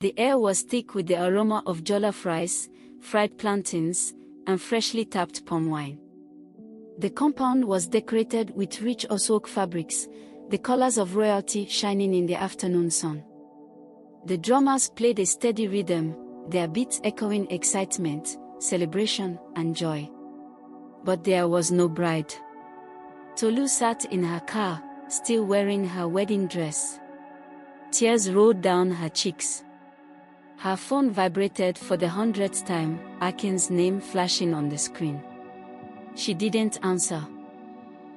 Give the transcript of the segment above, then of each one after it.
The air was thick with the aroma of jollof rice, fried plantains, and freshly tapped palm wine. The compound was decorated with rich oswok fabrics, the colors of royalty shining in the afternoon sun. The drummers played a steady rhythm, their beats echoing excitement, celebration, and joy. But there was no bride. Tolu sat in her car, still wearing her wedding dress. Tears rolled down her cheeks. Her phone vibrated for the 100th time, Akin's name flashing on the screen. She didn't answer.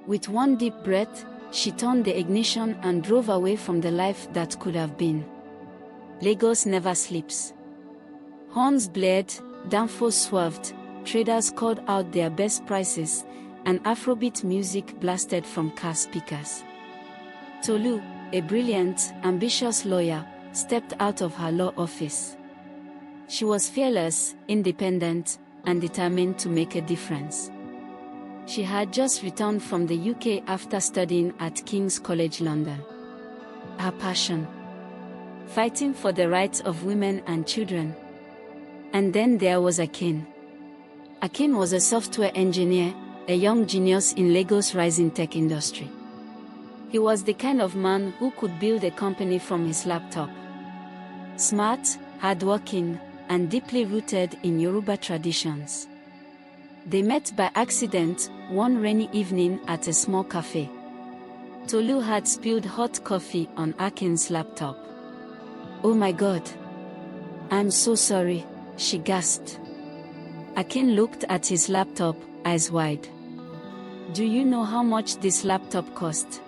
With one deep breath, she turned the ignition and drove away from the life that could have been. Lagos never sleeps. Horns blared, danfos swerved, traders called out their best prices, and Afrobeat music blasted from car speakers. Tolu, a brilliant, ambitious lawyer, stepped out of her law office. She was fearless, independent, and determined to make a difference. She had just returned from the UK after studying at King's College London. Her passion: fighting for the rights of women and children. And then there was Akin. Akin was a software engineer, a young genius in Lagos' rising tech industry. He was the kind of man who could build a company from his laptop. Smart, hardworking, and deeply rooted in Yoruba traditions. They met by accident one rainy evening at a small cafe. Tolu had spilled hot coffee on Akin's laptop. "Oh my God. I'm so sorry," she gasped. Akin looked at his laptop, eyes wide. "Do you know how much this laptop cost?"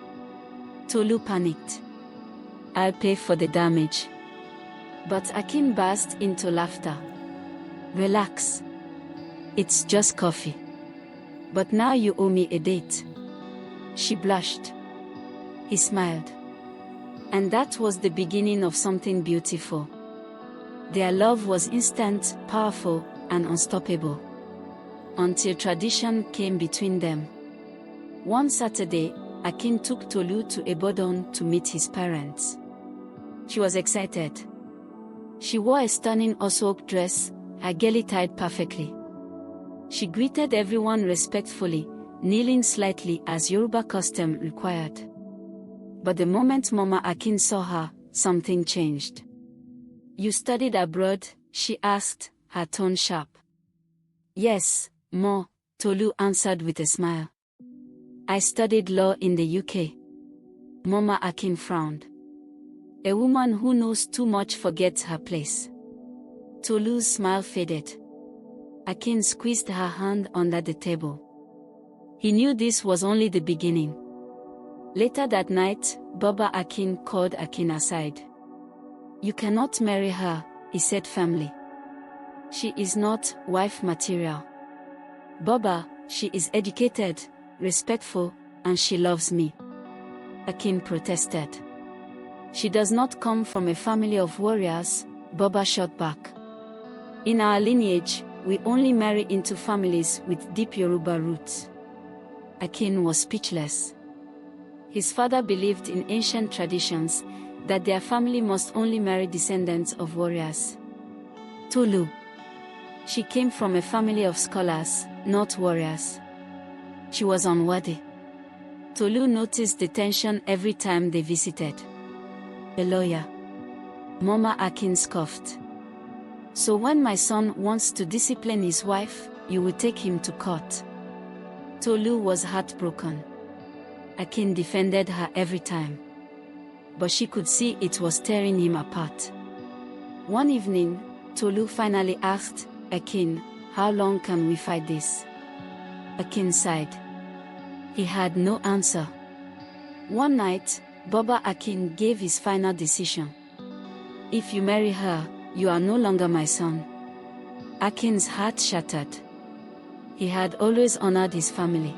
Tolu panicked. "I'll pay for the damage." But Akin burst into laughter. "Relax. It's just coffee. But now you owe me a date." She blushed. He smiled. And that was the beginning of something beautiful. Their love was instant, powerful, and unstoppable. Until tradition came between them. One Saturday, Akin took Tolu to Ibadan to meet his parents. She was excited. She wore a stunning oswok dress, her gele tied perfectly. She greeted everyone respectfully, kneeling slightly as Yoruba custom required. But the moment Mama Akin saw her, something changed. "You studied abroad?" she asked, her tone sharp. "Yes, Ma," Tolu answered with a smile. "I studied law in the UK." Mama Akin frowned. "A woman who knows too much forgets her place." Tolu's smile faded. Akin squeezed her hand under the table. He knew this was only the beginning. Later that night, Baba Akin called Akin aside. "You cannot marry her," he said firmly. "She is not wife material. Baba, she is educated, respectful, and she loves me." Akin protested. "She does not come from a family of warriors," Baba shot back. "In our lineage, we only marry into families with deep Yoruba roots." Akin was speechless. His father believed in ancient traditions, that their family must only marry descendants of warriors. Tolu. She came from a family of scholars, not warriors. She was unworthy. Tolu noticed the tension every time they visited. "A lawyer." Mama Akin scoffed. "So when my son wants to discipline his wife, you will take him to court?" Tolu was heartbroken. Akin defended her every time. But she could see it was tearing him apart. One evening, Tolu finally asked Akin, "How long can we fight this?" Akin sighed. He had no answer. One night, Baba Akin gave his final decision. "If you marry her, you are no longer my son." Akin's heart shattered. He had always honored his family.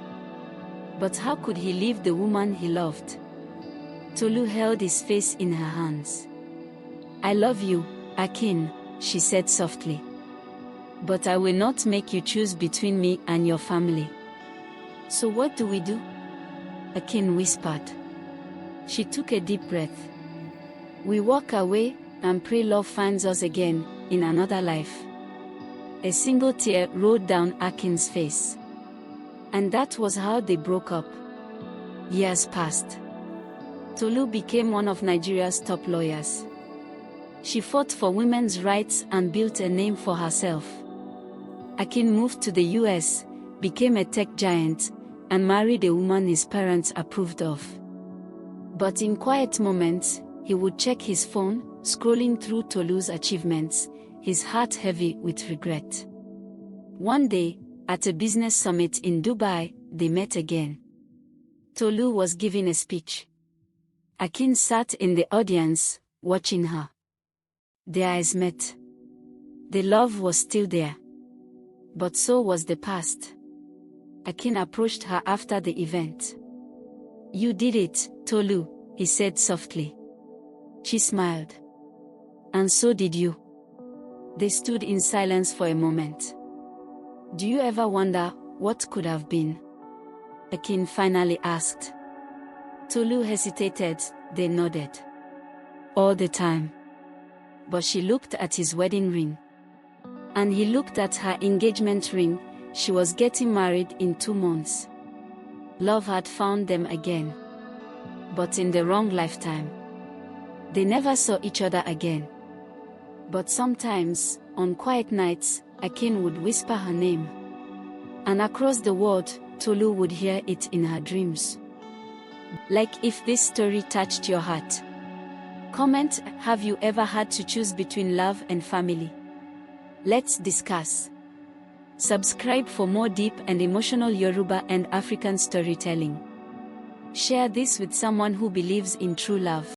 But how could he leave the woman he loved? Tolu held his face in her hands. "I love you, Akin," she said softly. "But I will not make you choose between me and your family." "So what do we do?" Akin whispered. She took a deep breath. "We walk away," and pray love finds us again, in another life." A single tear rolled down Akin's face. And that was how they broke up. Years passed. Tolu became one of Nigeria's top lawyers. She fought for women's rights and built a name for herself. Akin moved to the US, became a tech giant, and married a woman his parents approved of. But in quiet moments, he would check his phone, scrolling through Tolu's achievements, his heart heavy with regret. One day, at a business summit in Dubai, they met again. Tolu was giving a speech. Akin sat in the audience, watching her. Their eyes met. The love was still there. But so was the past. Akin approached her after the event. "You did it, Tolu," he said softly. She smiled. "And so did you." They stood in silence for a moment. "Do you ever wonder what could have been?" Akin finally asked. Tolu hesitated, then nodded. "All the time." But she looked at his wedding ring. And he looked at her engagement ring. She was getting married in 2 months. Love had found them again. But in the wrong lifetime. They never saw each other again. But sometimes, on quiet nights, Akin would whisper her name. And across the world, Tolu would hear it in her dreams. Like if this story touched your heart. Comment, have you ever had to choose between love and family? Let's discuss. Subscribe for more deep and emotional Yoruba and African storytelling. Share this with someone who believes in true love.